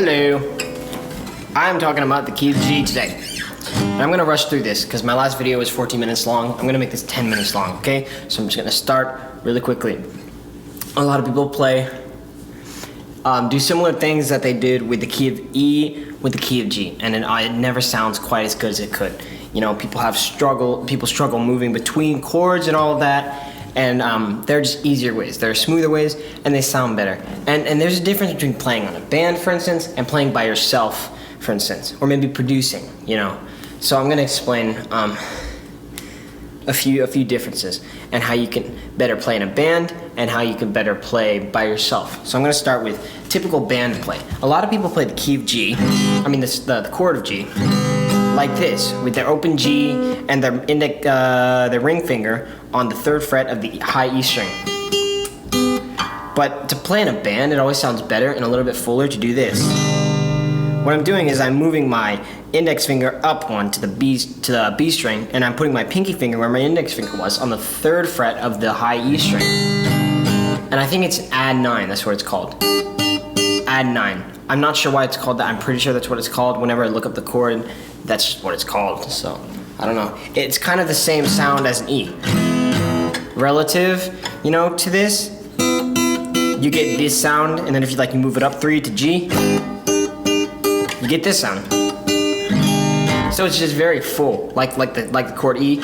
Hello. I'm talking about the key of G today. And I'm gonna rush through this because my last video was 14 minutes long. I'm gonna make this 10 minutes long, okay? So I'm just gonna start really quickly. A lot of people do similar things that they did with the key of E with the key of G, and it never sounds quite as good as it could. You know, people struggle moving between chords and all of that. And there are just easier ways. There are smoother ways, and they sound better. And there's a difference between playing on a band, for instance, and playing by yourself, for instance, or maybe producing, you know. So I'm gonna explain a few differences and how you can better play in a band and how you can better play by yourself. So I'm gonna start with typical band play. A lot of people play the key of G, the chord of G, like this, with their open G and their ring finger on the 3rd fret of the high E string. But to play in a band, it always sounds better and a little bit fuller to do this. What I'm doing is I'm moving my index finger up one to the B string, and I'm putting my pinky finger where my index finger was on the 3rd fret of the high E string. And I think it's add 9, that's what it's called. Add 9. I'm not sure why it's called that. I'm pretty sure that's what it's called. Whenever I look up the chord, that's just what it's called. So, I don't know. It's kind of the same sound as an E. Relative, you know, to this, you get this sound, and then if you move it up 3 to G, you get this sound. So it's just very full, like the chord E.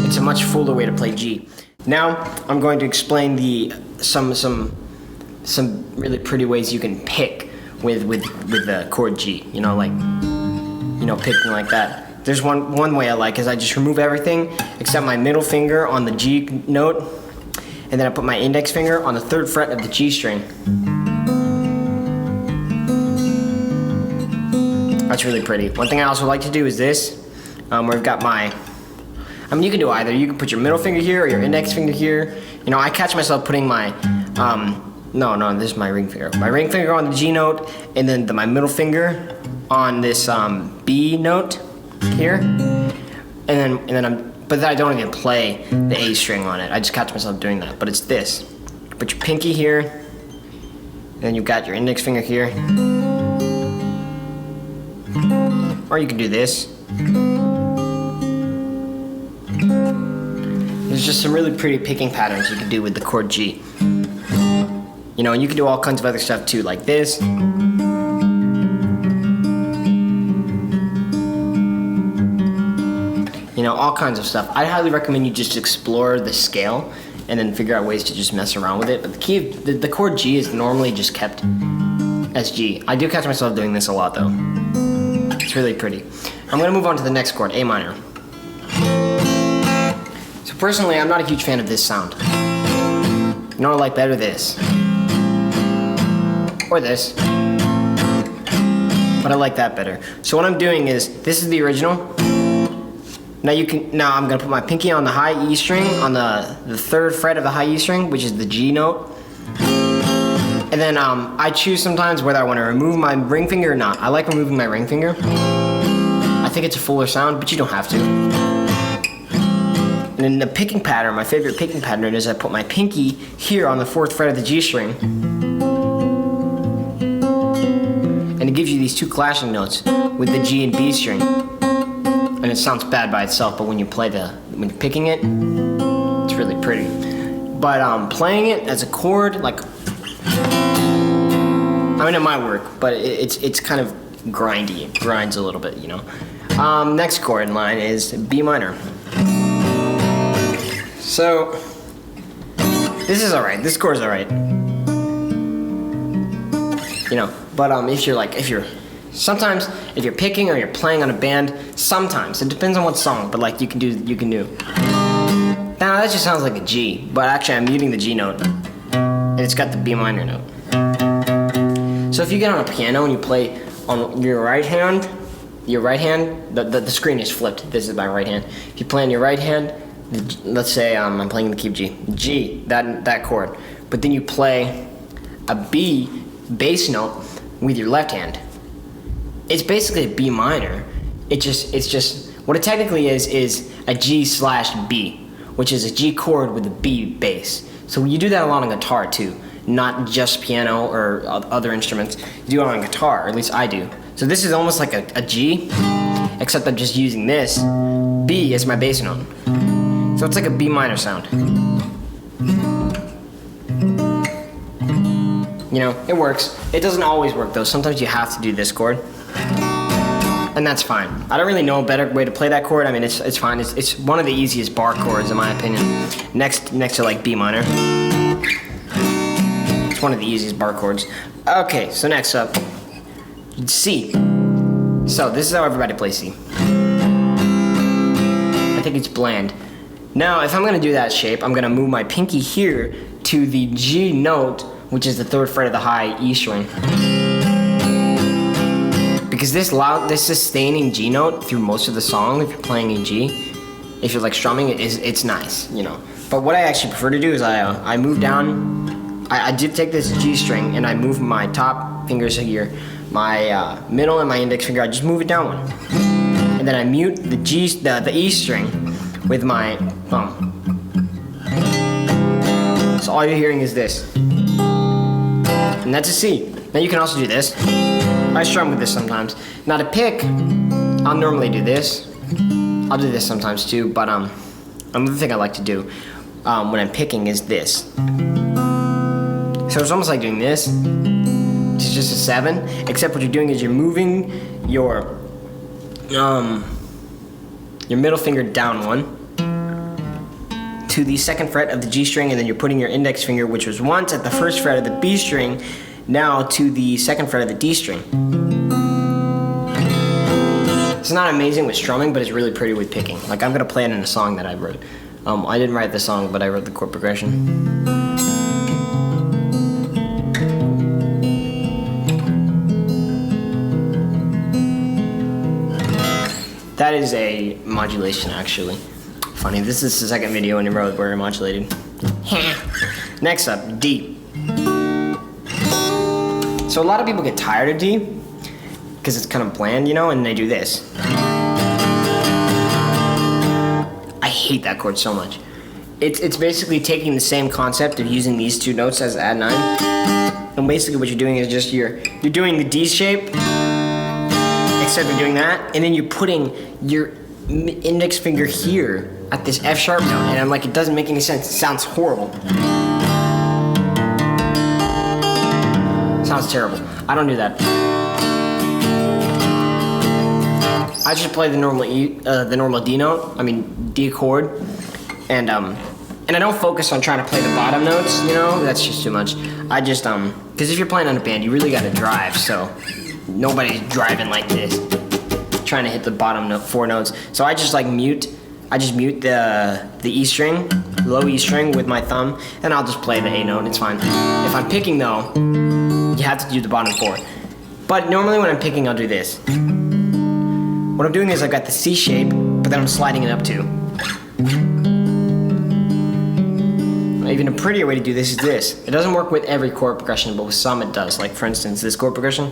It's a much fuller way to play G. Now I'm going to explain some really pretty ways you can pick with the chord G. You know, picking like that. There's one way I like is I just remove everything except my middle finger on the G note, and then I put my index finger on the 3rd fret of the G string. That's really pretty. One thing I also like to do is this, where I've got you can do either. You can put your middle finger here or your index finger here. You know, I catch myself putting my, this is my ring finger. My ring finger on the G note, and then my middle finger on this B note here. But then I don't even play the A string on it. I just catch myself doing that, but it's this. Put your pinky here, and then you've got your index finger here. Or you can do this. There's just some really pretty picking patterns you can do with the chord G. You know, and you can do all kinds of other stuff too, like this. You know, all kinds of stuff. I highly recommend you just explore the scale and then figure out ways to just mess around with it. But the chord G is normally just kept as G. I do catch myself doing this a lot though. It's really pretty. I'm gonna move on to the next chord, A minor. So personally, I'm not a huge fan of this sound. You know what I like better? This. Or this. But I like that better. So what I'm doing is, this is the original. Now I'm gonna put my pinky on the high E string, on the 3rd fret of the high E string, which is the G note. And then I choose sometimes whether I want to remove my ring finger or not. I like removing my ring finger. I think it's a fuller sound, but you don't have to. And then the picking pattern, my favorite picking pattern is I put my pinky here on the 4th fret of the G string. And it gives you these 2 clashing notes with the G and B string. And it sounds bad by itself, but when you're picking it, it's really pretty. But playing it as a chord, it might work, but it's kind of grindy. It grinds a little bit, you know. Next chord in line is B minor. So this is alright. This chord's alright. You know, but if sometimes if you're picking or you're playing on a band, sometimes it depends on what song, but you can do. Now that just sounds like a G, but actually I'm muting the G note, and it's got the B minor note. So if you get on a piano and you play on your right hand, the screen is flipped. This is my right hand. If you play on your right hand, let's say I'm playing the key of G, that chord, but then you play a B bass note with your left hand. It's basically a B minor. It's just what it technically is a G/B, which is a G chord with a B bass. So you do that a lot on guitar too. not just piano or other instruments. You do it on guitar, or at least I do. So this is almost like a G, except I'm just using this B as my bass note. So it's like a B minor sound. You know, it works. It doesn't always work though. Sometimes you have to do this chord. And that's fine. I don't really know a better way to play that chord. I mean, it's fine. It's one of the easiest bar chords in my opinion. Next to like B minor. It's one of the easiest bar chords. Okay, so next up, C. So this is how everybody plays C. I think it's bland. Now, if I'm gonna do that shape, I'm gonna move my pinky here to the G note, which is the 3rd fret of the high E string. Because this sustaining G note through most of the song, if you're playing a G, if you're like strumming, it's nice, you know. But what I actually prefer to do is I move down. I did take this G string and I move my top fingers here, my middle and my index finger. I just move it down one, and then I mute the E string with my thumb. So all you're hearing is this, and that's a C. Now you can also do this. I strum with this sometimes. Now to pick, I'll normally do this. I'll do this sometimes too, but another thing I like to do when I'm picking is this. So it's almost like doing this, which is just a 7, except what you're doing is you're moving your middle finger down one to the 2nd fret of the G string, and then you're putting your index finger, which was once at the 1st fret of the B string, now to the 2nd fret of the D string. It's not amazing with strumming, but it's really pretty with picking. Like, I'm gonna play it in a song that I wrote. I didn't write the song, but I wrote the chord progression. That is a modulation, actually. Funny, this is the 2nd video in a row where I modulated. Next up, D. So a lot of people get tired of D because it's kind of bland, you know, and they do this. I hate that chord so much. It's basically taking the same concept of using these 2 notes as add 9, and basically what you're doing is just you're doing the D shape, except you're doing that, and then you're putting your index finger here at this F sharp note, and I'm like, it doesn't make any sense. It sounds horrible. Sounds terrible. I don't do that. I just play the normal the normal D note. I mean D chord, and I don't focus on trying to play the bottom notes. You know, that's just too much. I just because if you're playing on a band, you really got to drive. So nobody's driving like this, trying to hit the bottom note 4 notes. So I just like mute. I just mute the E string, low E string with my thumb, and I'll just play the A note. It's fine. If I'm picking though, you have to do the bottom 4. But normally when I'm picking, I'll do this. What I'm doing is I've got the C shape, but then I'm sliding it up too. Even a prettier way to do this is this. It doesn't work with every chord progression, but with some it does. Like for instance, this chord progression.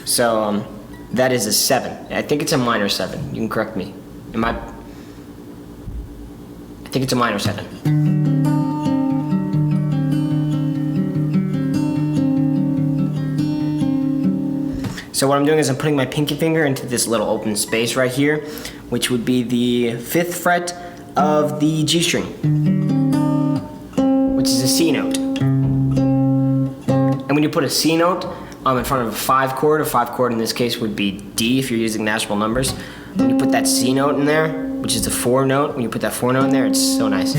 So that is a 7. I think it's a minor 7. You can correct me. I think it's a minor 7. So what I'm doing is I'm putting my pinky finger into this little open space right here, which would be the 5th fret of the G string, which is a C note. And when you put a C note in front of a 5 chord, a 5 chord in this case would be D if you're using natural numbers. When you put that C note in there, which is the 4 note, when you put that 4 note in there, it's so nice.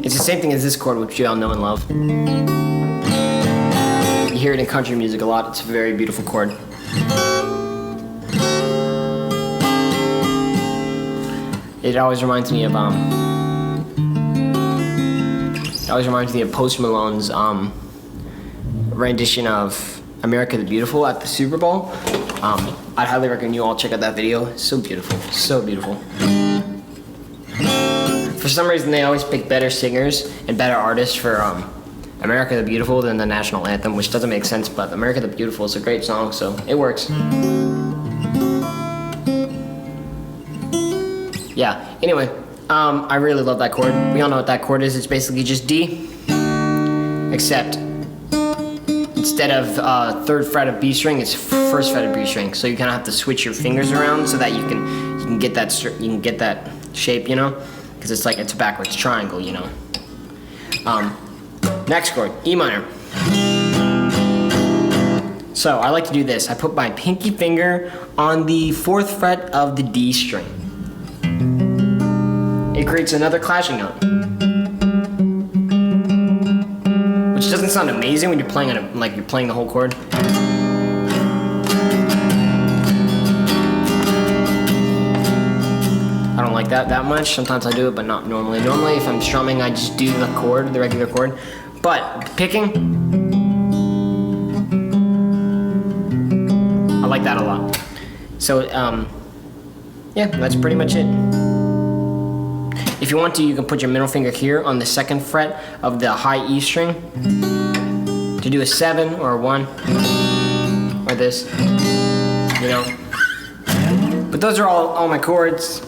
It's the same thing as this chord, which you all know and love. You hear it in country music a lot. It's a very beautiful chord. It always reminds me of Post Malone's rendition of America the Beautiful at the Super Bowl. I'd highly recommend you all check out that video. It's so beautiful, so beautiful. For some reason, they always pick better singers and better artists for America the Beautiful than the national anthem, which doesn't make sense, but America the Beautiful is a great song, so it works. Yeah, anyway, I really love that chord. We all know what that chord is. It's basically just D, except instead of 3rd fret of B string, it's 1st fret of B string. So you kind of have to switch your fingers around so that you can get that shape, you know, because it's like it's a backwards triangle, you know. Next chord, E minor. So I like to do this. I put my pinky finger on the 4th fret of the D string. It creates another clashing note, which doesn't sound amazing when you're playing on like you're playing the whole chord. I don't like that much. Sometimes I do it, but not normally. Normally, if I'm strumming, I just do the chord, the regular chord. But picking, I like that a lot. So, yeah, that's pretty much it. If you want to, you can put your middle finger here on the 2nd fret of the high E string to do a 7 or a 1, or this, you know. But those are all my chords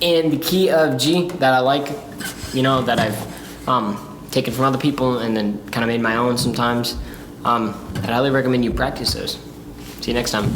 in the key of G that I like, you know, that I've taken from other people and then kind of made my own sometimes. I'd highly recommend you practice those. See you next time.